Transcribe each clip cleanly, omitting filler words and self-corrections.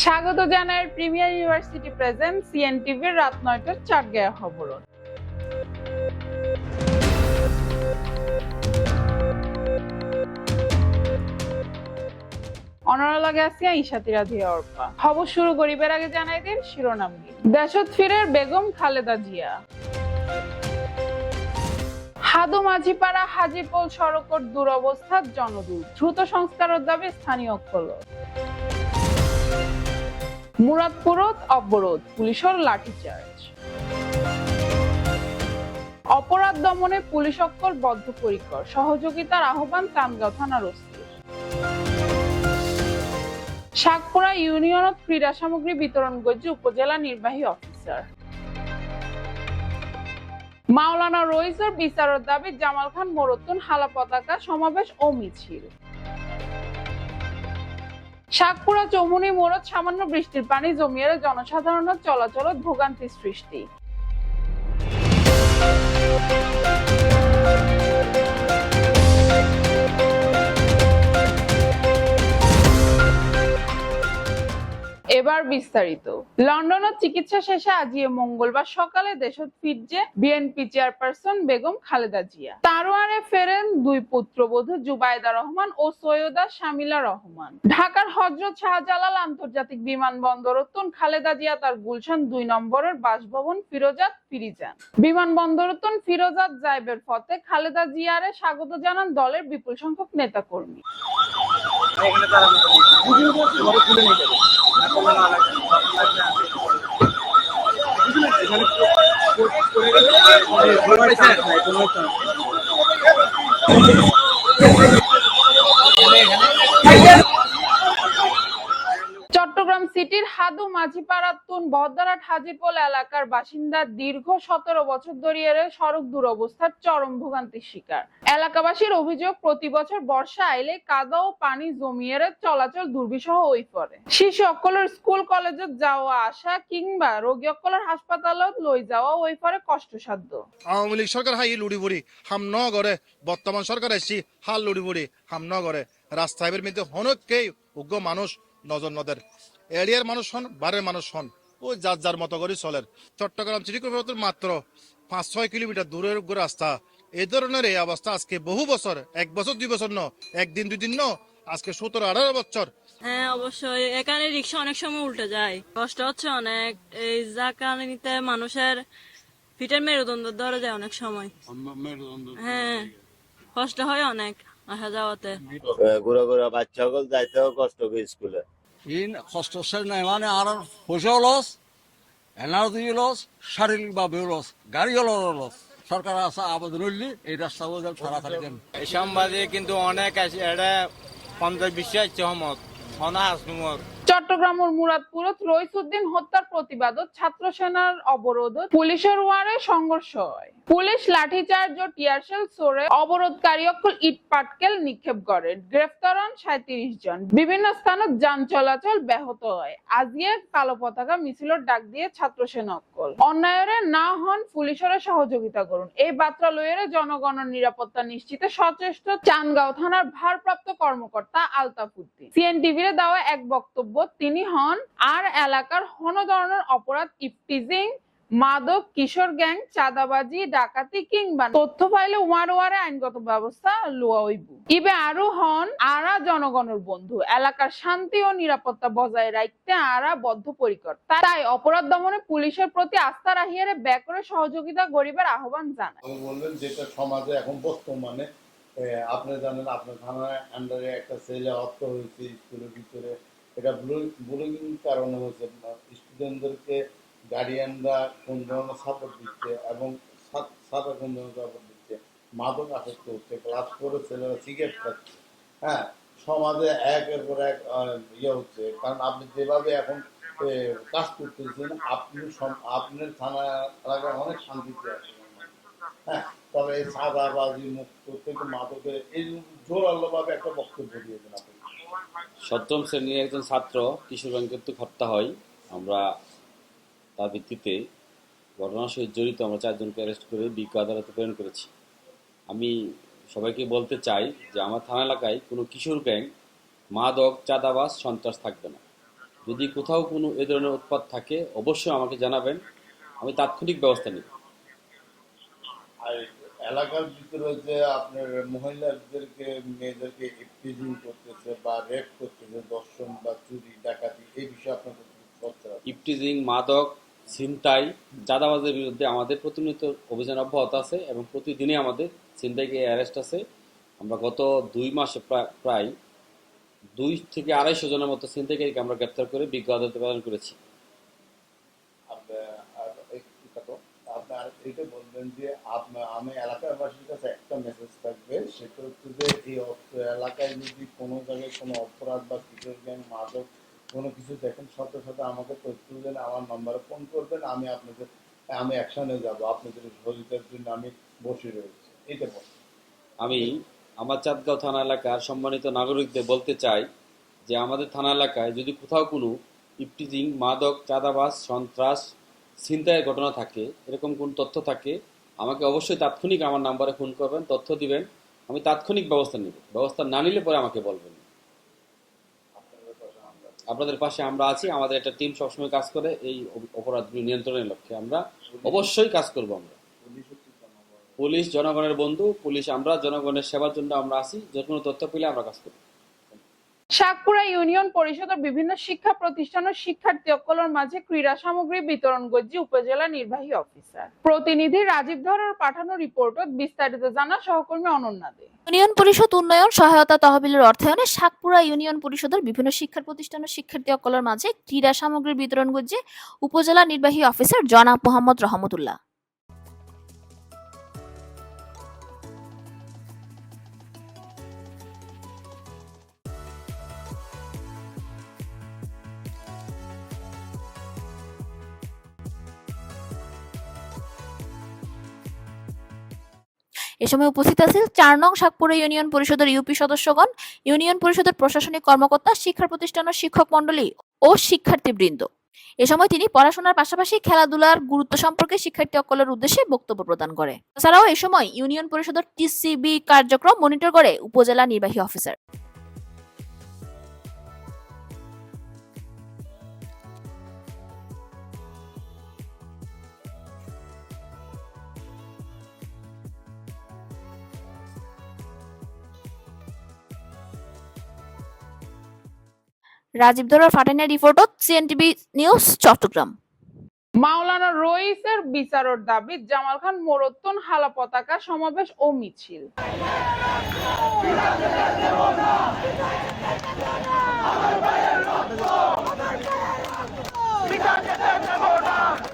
স্বাগত জানাই premier university present সিএনটিভির রাত ৯টার চাটগাঁয়া খবর। অনরা লাগে আসিয়া ইশাতিরা ধিয়া অর্পা। খবর শুরু করিবার আগে জানাই দিন শিরোনামগুলি। দেশত ফিরের বেগম খালেদা জিয়া। হাদু মাঝিপাড়া হাজিপোল সড়কর দুরবস্থার জনদূর, দ্রুত সংস্কারের দাবি স্থানীয় কল। মুরাদপুরত অবরোধ, পুলিশের লাঠিচার্জ। অপরাধ দমনে পুলিশ অক্কল বদ্ধপরিকর, সহযোগিতার আহ্বান চান্দগাঁও থানার ওসির। শাকপুরা ইউনিয়নত ক্রীড়া সামগ্রী বিতরণ করছে উপজেলা নির্বাহী অফিসার। মাওলানা রইসের বিচারের দাবি জামাল খান মোরতুন হালা পতাকা সমাবেশ ও মিছিল। শাকপুরা চৌমুনি মোড়ত সামান্য বৃষ্টির পানি জমিয়ে জনসাধারণের চলাচলত ভোগান্তি সৃষ্টি। এবার বিস্তারিত। লন্ডনের চিকিৎসা শেষে আজিয়ে মঙ্গলবার সকালে দেশত ফিরছে বিএনপি চেয়ারপারসন বেগম খালেদা জিয়া। তারওয়ারে ফেরেন দুই পুত্রবধূ জুবাইদা রহমান ও সৈয়দা শামিলা রহমান। ঢাকার হযরত শাহজালাল আন্তর্জাতিক বিমানবন্দরতন খালেদা জিয়া তার গুলশান ২ নম্বরের বাসভবন ফিরোজাত ফিরি যান। বিমানবন্দরতন ফিরোজাত যাইবের পথে খালেদা জিয়ারে স্বাগত জানান দলের বিপুল সংখ্যক নেতাকর্মী। চট্টগ্রাম সিটির হাদু মাঝিপাড়াতুন বহদ্দারহাট হাজিরপোল এলাকার বাসিন্দা দীর্ঘ ১৭ বছর ধরে সড়ক দুরবস্থার চরম ভোগান্তির শিকার। এলাকাবাসীর অভিযোগ, প্রতি বছর বর্ষা আইলে কাদা ও পানি জমিয়ে চলাচল দুর্বিষহ হয়ে পড়ে। শিশু অকলের স্কুল কলেজে যাওয়া আসা কিংবা রোগী অকলের হাসপাতালত লই যাওয়া হয়ে পড়ে কষ্টসাধ্য। আওয়ামী লীগ সরকার হাই লুড়ি বুড়ি হাম ন করে, বর্তমান সরকার এসছি হাল লুড়ি বুড়ি হাম ন করে। রাস্তায় মধ্যে হনকেই উগ্র মানুষ নজর নদের এরিয়ার মানুষ হন, বারের মানুষ হন, ওই যার যার মতো করে চলের। চট্টগ্রাম সিটি কর্পোরেশন মাত্র ৫-৬ কিলোমিটার দূরের রাস্তা। এই ধরনের এই অবস্থা আজকে বহু বছর, ১ বছর ২ বছর ন, একদিন ২ দিন ন, আজকে ১৭-১৮ বছর। হ্যাঁ অবশ্যই, এখানে রিক্সা অনেক সময় উল্টে যায়, কষ্ট হচ্ছে অনেক। এই জাকানিতে মানুষের পিঠের মেরুদণ্ড ধরে যায় অনেক সময়। হ্যাঁ কষ্ট হয় অনেক আসা যাওয়াতে। ঘুরা ঘুরা বাচ্চা সকল যাইতেও কষ্ট করে স্কুলে। ইন কষ্ট শেষ নাই, মানে আর পয়সাও লস, এনার্জি লস, শারীরিকভাবেও লস, গাড়িও লস। সরকার আছে আবেদন হইলি এই রাস্তা বোঝাল তাড়াতাড়ি দেন। এই সম্বাদে কিন্তু অনেক আছে, এটা ৫০-২০ সহমত অনাহাস নুমর। চট্টগ্রামের মুরাদপুরত রইসুদ্দিন হত্যার প্রতিবাদত ছাত্র সেনার অবরোধ, পুলিশের ওয়ারে সংঘর্ষ হয়। পুলিশ লাঠিচার্জ ও টিয়ারশেল ছোড়ে অবরোধকারী অকল ইট পাটকেল নিক্ষেপ করে। গ্রেফতার হন ৩৭ জন। বিভিন্ন স্থানত যান চলাচল ব্যাহত হয়। আজিয়ে কালো পতাকা মিছিলের ডাক দিয়ে ছাত্র সেনা অকল অন্যায়ের না হন, পুলিশের সহযোগিতা করুন এই বার্তা লইয়ে জনগণের নিরাপত্তা নিশ্চিতে সচেষ্ট চান্দগাঁও থানার ভারপ্রাপ্ত কর্মকর্তা আলতাফ উদ্দিন সিএনটিভির দেওয়া এক বক্তব্য তিনি হন আর এলাকার কোন ধরনের অপরাধ, ইফটিজিং, মাদক, কিশোর গ্যাং, চাঁদাবাজি, ডাকাতি কিংবা তথ্য পাইলে ওয়ারে আইনগত ব্যবস্থা লওয়া হইব। ইবে আরো হন আরা জনগণের বন্ধু, এলাকার শান্তি ও নিরাপত্তা বজায় রাখতে আরা বদ্ধপরিকর। তাই অপরাধ দমনে পুলিশের প্রতি আস্থা রাখিয়ে ব্যাক করে সহযোগিতা গরিবের আহ্বান জানায়। বলবেন যেটা সমাজে এখন বর্তমানে আপনি জানেন, আপনার থানার আন্ডারে একটা ছেলে হত্যা হয়েছে স্কুলের ভিতরে। এটা বুলিং কারণে হয়েছে। স্টুডেন্টদেরকে গার্ডিয়ানরা কোন ধরনের সাপোর্ট দিচ্ছে এবং ছাত্র কোন ধরনের সাপোর্ট দিচ্ছে, মাদক আসক্ত হচ্ছে, ক্লাস করে ছেলেরা সিগারেট খাচ্ছে। হ্যাঁ, সমাজে একের পর এক ইয়ে হচ্ছে। কারণ আপনি যেভাবে এখন কাজ করতেছেন, আপনার থানা এলাকায় অনেক শান্তিতে আছে। হ্যাঁ, তবে এই চাঁদাবাজি মুক্ত থেকে মাদকের এই জোরালোভাবে একটা বক্তব্য দিয়েছেন আপনি। সপ্তম শ্রেণীর একজন ছাত্র কিশোরগঞ্জে হত্যা হয়। আমরা তার ভিত্তিতে ঘটনার সহিত জড়িত আমরা 4 জনকে অ্যারেস্ট করে বিজ্ঞ আদালতে প্রেরণ করেছি। আমি সবাইকে বলতে চাই যে আমার থানা এলাকায় কোনো কিশোর গ্যাং, মাদক, চাঁদাবাজ, সন্ত্রাস থাকবে না। যদি কোথাও কোনো এ ধরনের উৎপাত থাকে অবশ্যই আমাকে জানাবেন, আমি তাৎক্ষণিক ব্যবস্থা নিব। আর এলাকার ভিতরে যে আপনার মহিলাদেরকে মেয়েদেরকে ইপটিজিং করতেছে বা রেপ করতেছে, দর্শন বা চুরি ডাকাতি, এই বিষয়ে আপনাদের ইপটিজিং, মাদক, ছিনতাই, চাঁদাবাজের বিরুদ্ধে আমাদের প্রতিনিয়ত অভিযান অব্যাহত আছে এবং প্রতিদিনই আমাদের ছিনতাইকে অ্যারেস্ট আছে। আমরা গত 2 মাসে প্রায় 2 থেকে 250 জনের মতো ছিনতাইকারীকে আমরা গ্রেপ্তার করে বিজ্ঞ আদালতে প্রেরণ করেছি। আপনার এটা বলবেন যে আমি এলাকাবাসীর কাছে একটা মেসেজ থাকবে, সেটা হচ্ছে যে এই এলাকায় যদি কোনো জায়গায় কোনো অপরাধ বা কিশোর গ্যাং, মাদক কোনো কিছু দেখেন, সাথে সাথে আমাকে তথ্য দেন, আমার নম্বরে ফোন করবেন, আমি অ্যাকশনে যাব, আপনাদের সহযোগিতার জন্য আমি বসে রয়েছি। এটা বলুন। আমি আমার চাঁদগাঁও থানা এলাকার সম্মানিত নাগরিকদের বলতে চাই যে আমাদের থানা এলাকায় যদি কোথাও কোনো ইপটিজিং, মাদক, চাঁদাবাজ, সন্ত্রাস, ছিনতাইয়ের ঘটনা থাকে, এরকম কোন তথ্য থাকে, আমাকে অবশ্যই তাৎক্ষণিক আমার নাম্বারে ফোন করবেন, তথ্য দিবেন, আমি তাৎক্ষণিক ব্যবস্থা নেব। ব্যবস্থা না নিলে পরে আমাকে বলবেন। আপনাদের পাশে আমরা আছি, আমাদের একটা টিম সবসময় কাজ করে এই অপরাধগুলি নিয়ন্ত্রণের লক্ষ্যে। আমরা অবশ্যই কাজ করব। আমরা পুলিশ জনগণের বন্ধু, পুলিশ আমরা জনগণের সেবার জন্য আমরা আছি, যে কোনো তথ্য পেলে আমরা কাজ করব। সাতপুরা ইউনিয়ন পরিষদের বিভিন্ন শিক্ষা প্রতিষ্ঠানের শিক্ষার্থী সকলের মাঝে ক্রীড়া সামগ্রী বিতরণ করছে উপজেলা নির্বাহী অফিসার। প্রতিনিধি রাজীব ধরের পাঠানো রিপোর্টত বিস্তারিত জানা সহকর্মী অনন্যা দে। ইউনিয়ন পরিষদ উন্নয়ন সহায়তা তহবিলের অর্থায়নে সাতপুরা ইউনিয়ন পরিষদের বিভিন্ন শিক্ষা প্রতিষ্ঠানের শিক্ষার্থী সকলের মাঝে ক্রীড়া সামগ্রী বিতরণ করছে উপজেলা নির্বাহী অফিসার জনাব মোহাম্মদ রহমতুল্লাহ। এ সময় উপস্থিত আছেন 4 নং সাতপুরা ইউনিয়ন পরিষদের ইউপি সদস্যগণ, ইউনিয়ন পরিষদের প্রশাসনিক কর্মকর্তা, শিক্ষা প্রতিষ্ঠানের শিক্ষক মণ্ডলী ও শিক্ষার্থীবৃন্দ। এ সময় তিনি পড়াশোনার পাশাপাশি খেলাধুলার গুরুত্ব সম্পর্কে শিক্ষার্থী সকলের উদ্দেশ্যে বক্তব্য প্রদান করে। এছাড়াও এ সময় ইউনিয়ন পরিষদের টিসিবি কার্যক্রম মনিটর করে উপজেলা নির্বাহী অফিসার। রাজীব ধরার ফাটানিয়া রিপোর্ট, সিএনটিভি নিউজ, চট্টগ্রাম। মাওলানা রইসের বিচারের দাবিত জামাল খান মোড়তন হালা পতাকা সমাবেশ ও মিছিল।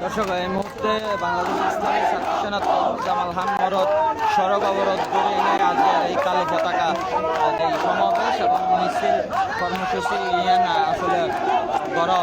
দর্শক, এই মুহূর্তে বাংলাদেশ ইসলামী ছাত্র সেনা জামাল খান মোড়ক সড়ক অবরোধ করে এনে আজকের এই কালো পতাকা এই সমাবেশ এবং মিছিল কর্মসূচি আসলে বড়।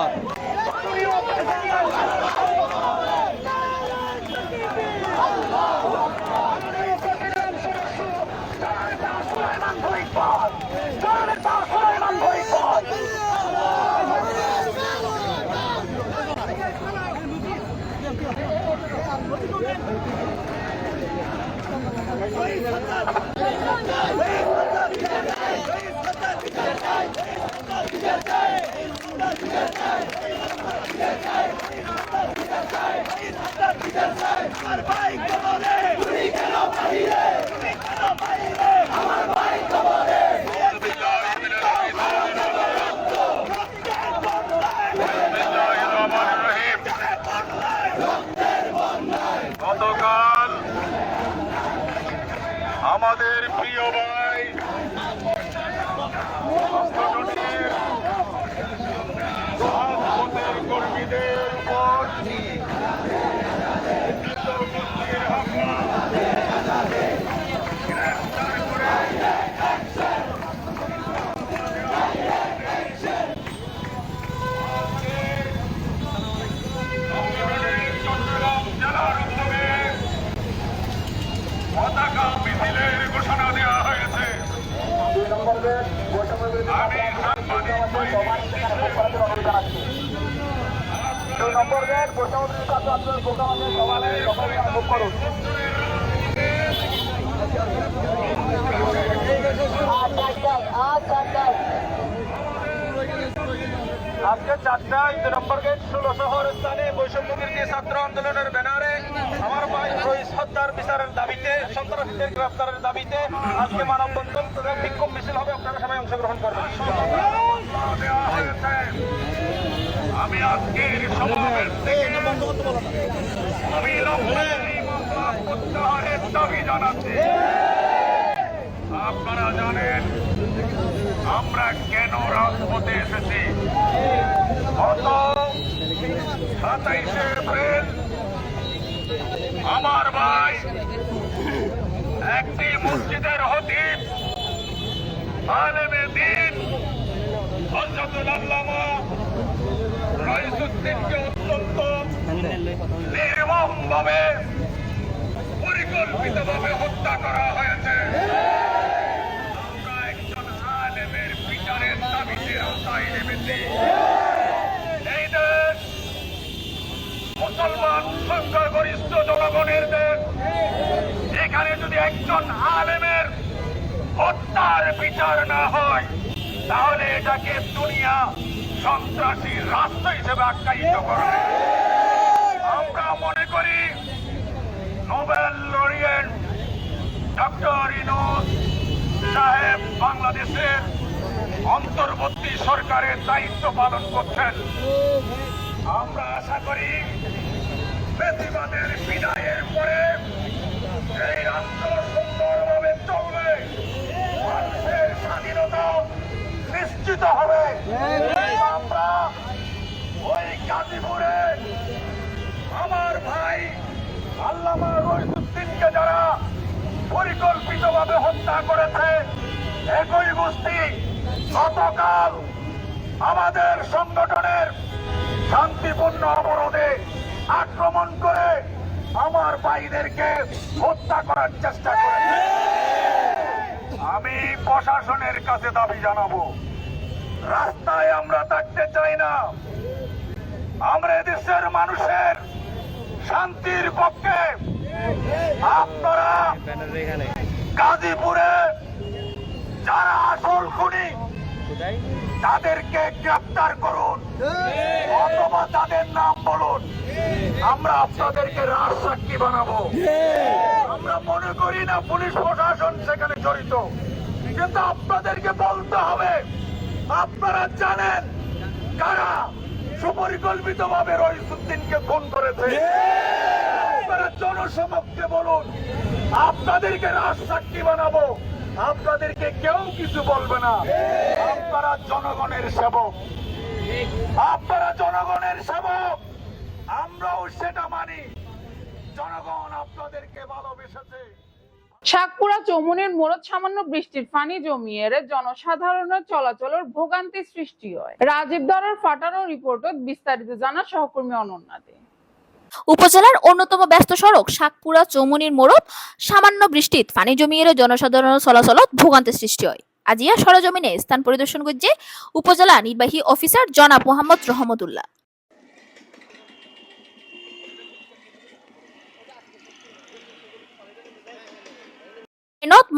গতকাল আমাদের প্রিয় ভাই কর্মীদের উপর পতাকা মিছিলের ঘোষণা দেওয়া হয়েছে। আমি আজকে 4টা 2 নম্বর গেট 16 শহর স্থানে বৈষম্যবিরোধী ছাত্র আন্দোলনের ব্যানারে আমার ভাই রইস হত্যার বিচারের দাবিতে সন্ত্রাসীদের গ্রেফতারের দাবিতে আজকে মানববন্ধন তথা বিক্ষোভ মিছিল হবে। আপনারা সবাই অংশগ্রহণ করবেন। আমি আজকের সমাবেশ থেকে প্রত্যাহারের দাবি জানাচ্ছি। আপনারা জানেন আমরা কেন রাজপথে এসেছি। গত 27শে এপ্রিল আমার ভাই একটি মসজিদের খতিব আলেমে দ্বীন হযরতুল আল্লামা রইসুদ্দিনকে অত্যন্ত নির্মমভাবে পরিকল্পিতভাবে হত্যা করা হয়েছে। আমরা একজন আলেমের বিচারের দাবিতে রাস্তায় নেমেছি। এই দেশ মুসলমান সংখ্যাগরিষ্ঠ জনগণের দেশ। এখানে যদি একজন আলেমের হত্যার বিচার না হয় তাহলে এটাকে দুনিয়া সন্ত্রাসী রাষ্ট্র হিসেবে আখ্যায়িত করবে। আমরা মনে করি নোবেল লরিয়েট ডক্টর ইউনূস সাহেব বাংলাদেশের অন্তর্বর্তী সরকারের দায়িত্ব পালন করছেন। আমরা আশা করি ফ্যাসিবাদের বিদায়ের পরে এই রাষ্ট্র সুন্দরভাবে চলবে, মানুষের স্বাধীনতা নিশ্চিত হবে। আমরা ওই গাজীপুরে আমার ভাই আল্লামা রইসুদ্দিনকে যারা পরিকল্পিতভাবে হত্যা করেছে, একই গোষ্ঠী গতকাল আমাদের সংগঠনের শান্তিপূর্ণ অবরোধে আক্রমণ করে আমার ভাইদেরকে হত্যা করার চেষ্টা করেছে। আমি প্রশাসনের কাছে দাবি জানাবো, রাস্তায় আমরা থাকতে চাই না। আমরা দেশের মানুষের শান্তির পক্ষে। আপনারা গাজীপুরে যারা আসল খুনি তাদেরকে গ্রেফতার করুন অথবা তাদের নাম বলুন, আমরা আপনাদেরকে রাজ সাক্ষী বানাবো। আমরা মনে করি না পুলিশ প্রশাসন সেখানে জড়িত, কিন্তু আপনাদেরকে বলতে হবে আপনারা জানেন কারা সুপরিকল্পিতভাবে রইসুদ্দিনকে খুন করেছে। আপনারা জনসমক্ষে বলুন, আপনাদেরকে রাজ সাক্ষী বানাবো। আপনাদেরকে কেউ কিছু বলবে না। আপনারা জনগণের সেবক, আপনারা জনগণের সেবক, আমরাও সেটা মানি। জনগণ আপনাদেরকে ভালোবেসেছে। সাতপুরা চৌমুহনীর মোড়ত সামান্য বৃষ্টির পানি জমিয়ে জনসাধারণের চলাচলের ভোগান্তি সৃষ্টি হয়। রাজীব দরের ফাটানো রিপোর্টত বিস্তারিত জানা সহকর্মী অনন্যা দে। উপজেলার অন্যতম ব্যস্ত সড়ক সাতপুরা চৌমুহনীর মোড়ত সামান্য বৃষ্টিত পানি জমিয়ে জনসাধারণের চলাচলত ভোগান্তি সৃষ্টি হয়। আজিয়া সরজমিনে স্থান পরিদর্শন করছে উপজেলা নির্বাহী অফিসার জনাব মোহাম্মদ রহমতুল্লাহ।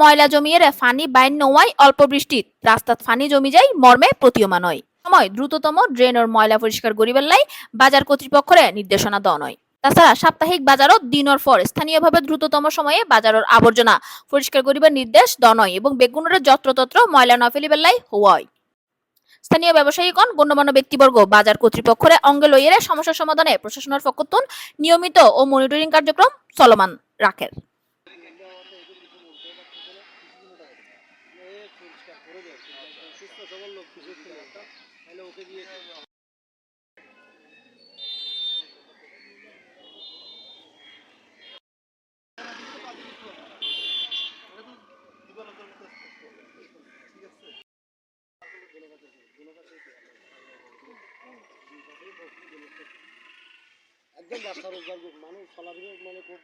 ময়লা জমিয়ে ফানি বাইন নোয়াই অল্প বৃষ্টিত রাস্তাত ফানি জমি যায় মর্মে প্রতীয়মান হয়। সময় দ্রুততম ড্রেনের ময়লা পরিষ্কার করিবার লাই বাজার কর্তৃপক্ষরে নির্দেশনা দেওয়া হয়। তাছাড়া সাপ্তাহিক বাজারত দিনের পর স্থানীয়ভাবে দ্রুততম সময়ে বাজারের আবর্জনা পরিষ্কার করিবার নির্দেশ দেওয়া হয় এবং বেগুনের যত্রতত্র ময়লা না ফেলিবার লাই হওয়ায় স্থানীয় ব্যবসায়ীগণ গণ্যমান্য ব্যক্তিবর্গ বাজার কর্তৃপক্ষরে অঙ্গে লইয়ে সমস্যা সমাধানে প্রশাসনের পক্ষতুন নিয়মিত ও মনিটরিং কার্যক্রম চলমান রাখে। একদম রাস্তা রোজগার মানুষ চলাফেরা মানে খুব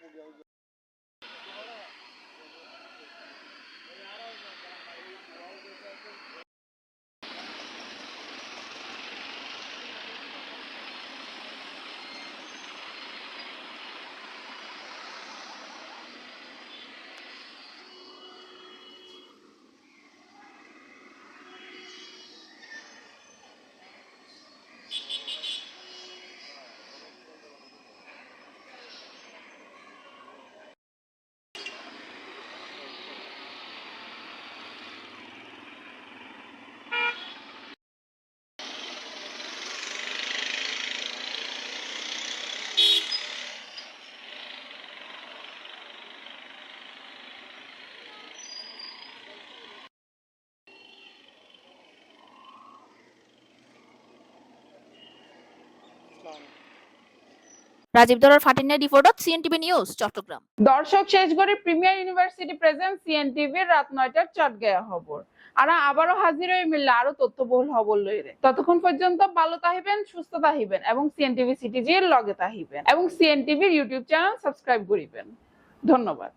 রাজীব দরার ফাটিনের রিপোর্ট সিএনটিভি নিউজ চট্টগ্রাম। দর্শক শেষ করে প্রিমিয়ার ইউনিভার্সিটি প্রেজেন্ট সিএনটিভির রাত 9টার চাটগায়া খবর। আর আবারও হাজির হয়ে মিললে আরো তথ্যবহুল খবর লইরে। ততক্ষণ পর্যন্ত ভালো তাহিবেন, সুস্থ তাহিবেন এবং সিএনটিভি সিটিজির লগে তাহিবেন এবং সিএনটিভির ইউটিউব চ্যানেল সাবস্ক্রাইব করিবেন। ধন্যবাদ।